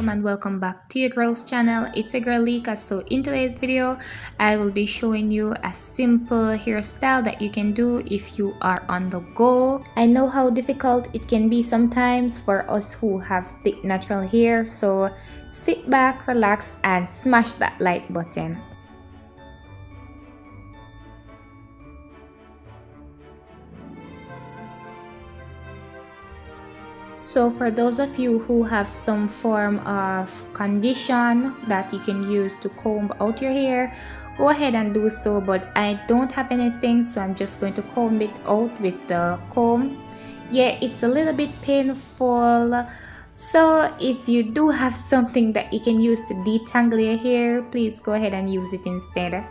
welcome and welcome back to your girl's channel. It's a girl Lika. So in today's video I will be showing you a simple hairstyle that you can do if you are on the go. I know how difficult it can be sometimes for us who have thick natural hair, so sit back, relax and smash that like button. So for those of you who have some form of condition that you can use to comb out your hair, go ahead and do so, but I don't have anything, so I'm just going to comb it out with the comb. Yeah, it's a little bit painful, so if you do have something that you can use to detangle your hair, please go ahead and use it instead.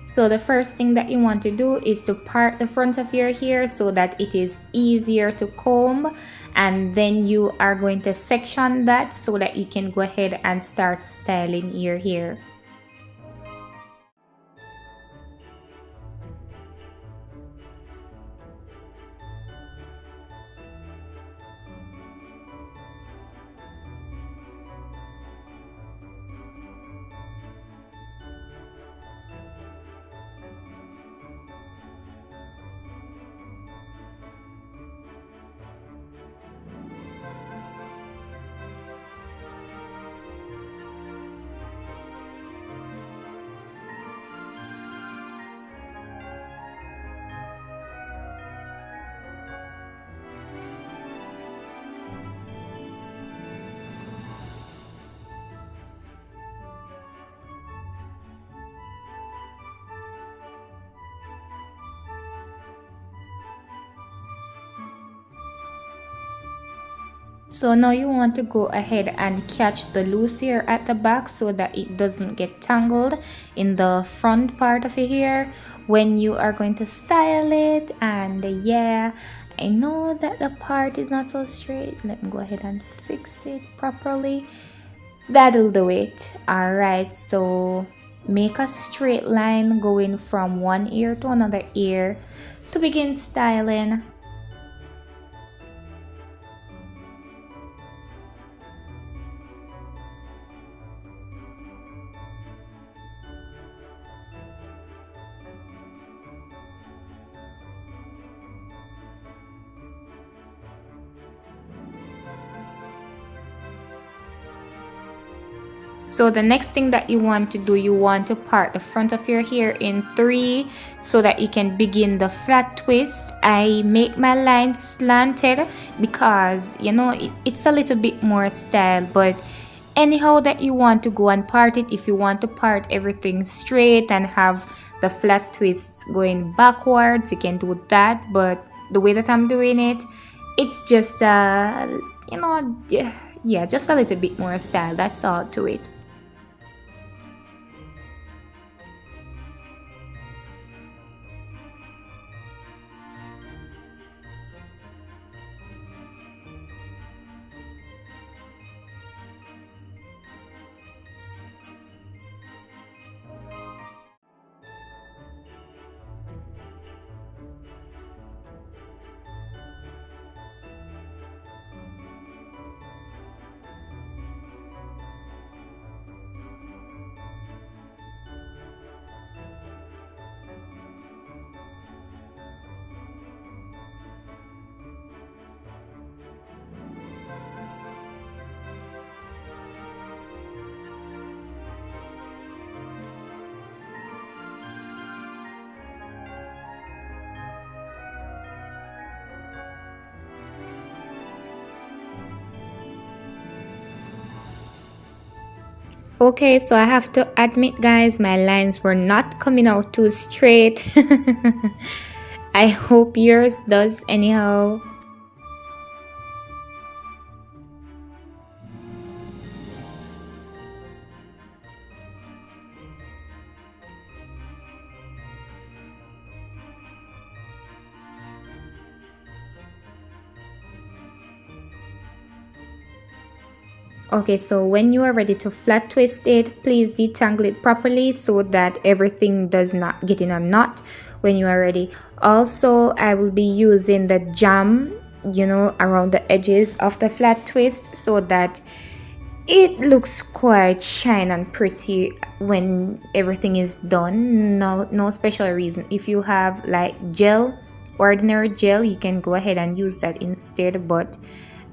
So the first thing that you want to do is to part the front of your hair so that it is easier to comb, and then you are going to section that so that you can go ahead and start styling your hair. So now you want to go ahead and catch the loose hair at the back so that it doesn't get tangled in the front part of your hair when you are going to style it. And yeah, I know that the part is not so straight. Let me go ahead and fix it properly. That'll do it. Alright, so make a straight line going from one ear to another ear to begin styling. So the next thing that you want to do, you want to part the front of your hair in 3 so that you can begin the flat twist. I make my line slanted because you know it's a little bit more style, but anyhow that you want to go and part it, if you want to part everything straight and have the flat twists going backwards, you can do that. But the way that I'm doing it, it's just you know, yeah, just a little bit more style, that's all to it. Okay, so I have to admit guys, my lines were not coming out too straight. I hope yours does anyhow. Okay, so when you are ready to flat twist it, please detangle it properly so that everything does not get in a knot when you are ready. Also, I will be using the jam, around the edges of the flat twist so that it looks quite shine and pretty when everything is done. No special reason. If you have like gel, ordinary gel, you can go ahead and use that instead, but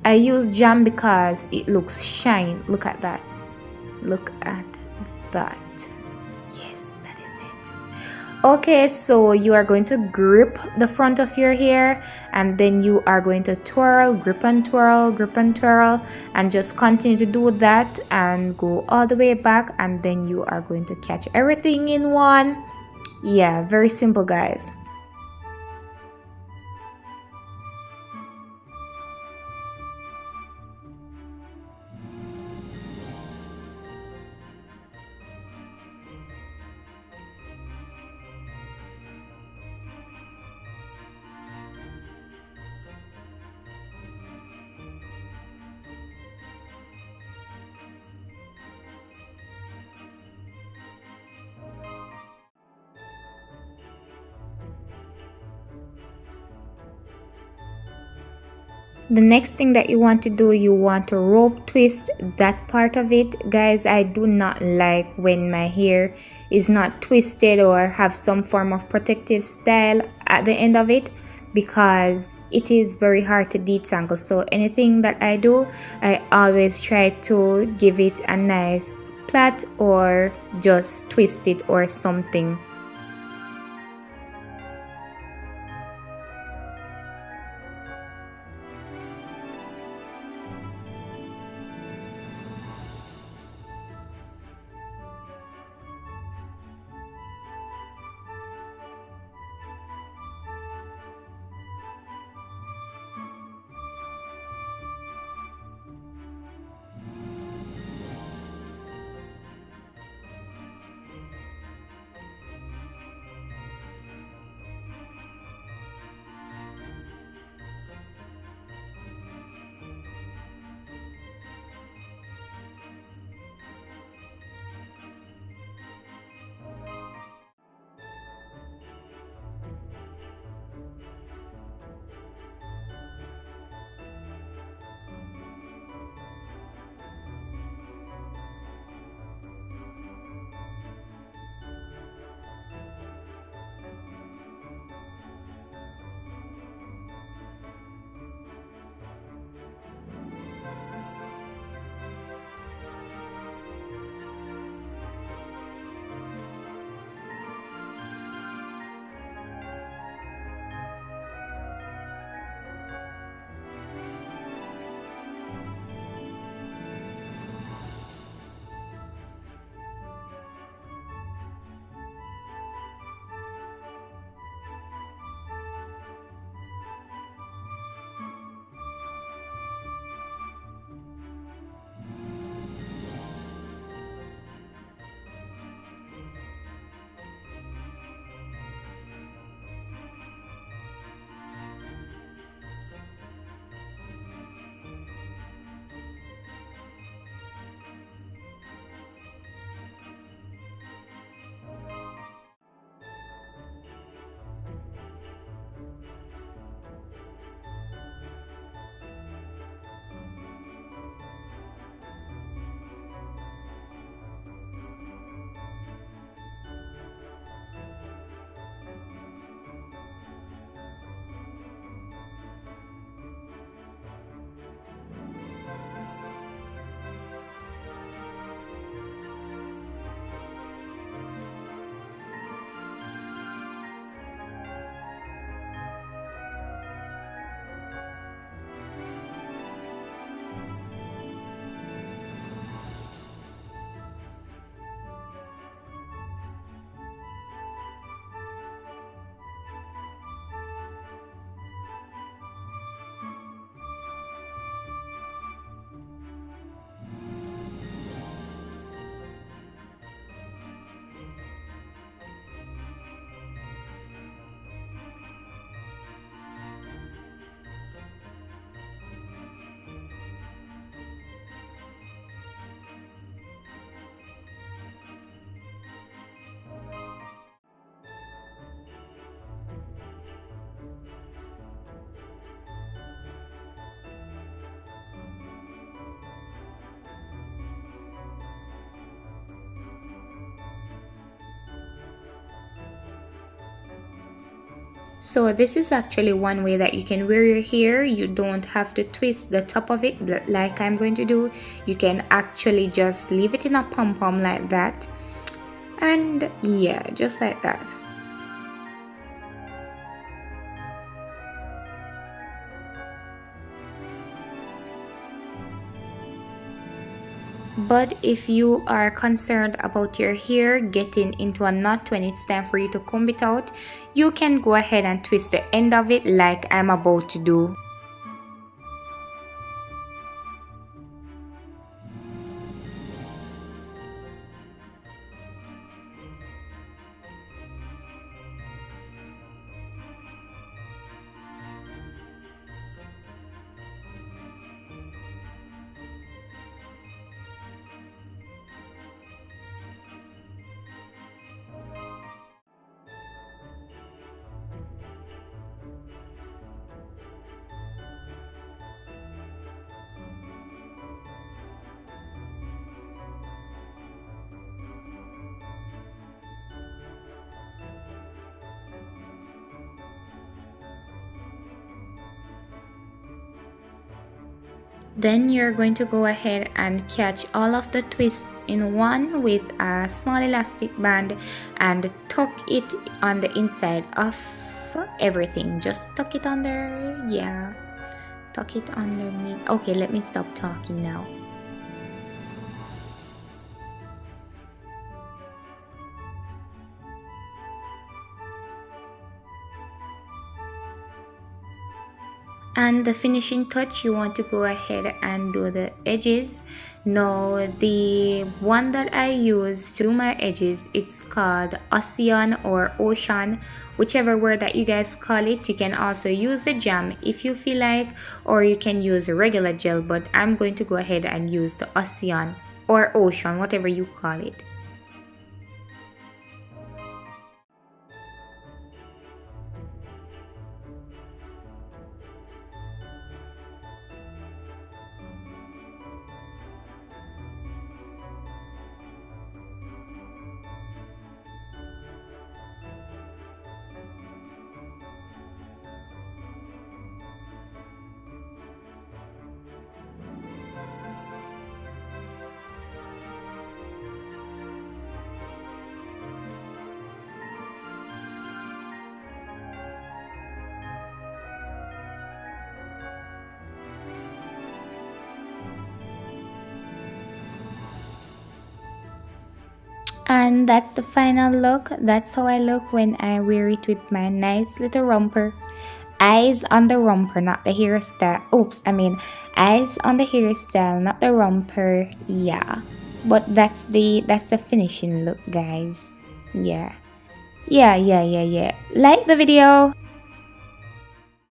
I use jam because it looks shine. Look at that. Look at that. Yes, that is it. Okay, so you are going to grip the front of your hair and then you are going to twirl, grip and twirl, grip and twirl, and just continue to do that and go all the way back, and then you are going to catch everything in one. Yeah, very simple, guys. The next thing that you want to do, you want to rope twist that part of it. Guys, I do not like when my hair is not twisted or have some form of protective style at the end of it, because it is very hard to detangle. So anything that I do, I always try to give it a nice plait or just twist it or something. So this is actually one way that you can wear your hair. You don't have to twist the top of it like I'm going to do. You can actually just leave it in a pom-pom like that. And yeah, just like that. But if you are concerned about your hair getting into a knot when it's time for you to comb it out, you can go ahead and twist the end of it like I'm about to do. Then you're going to go ahead and catch all of the twists in one with a small elastic band and tuck it on the inside of everything. Just tuck it under, yeah, tuck it underneath. Okay, let me stop talking now. And the finishing touch, you want to go ahead and do the edges. Now the one that I use to do my edges, it's called Ocean or Ocean, whichever word that you guys call it. You can also use the jam if you feel like, or you can use a regular gel, but I'm going to go ahead and use the Ocean or Ocean, whatever you call it. And that's the final look. That's how I look when I wear it with my nice little romper. Eyes on the romper, not the hairstyle. Oops, I mean eyes on the hairstyle, not the romper. Yeah. But that's the finishing look, guys. Yeah. Yeah. Like the video.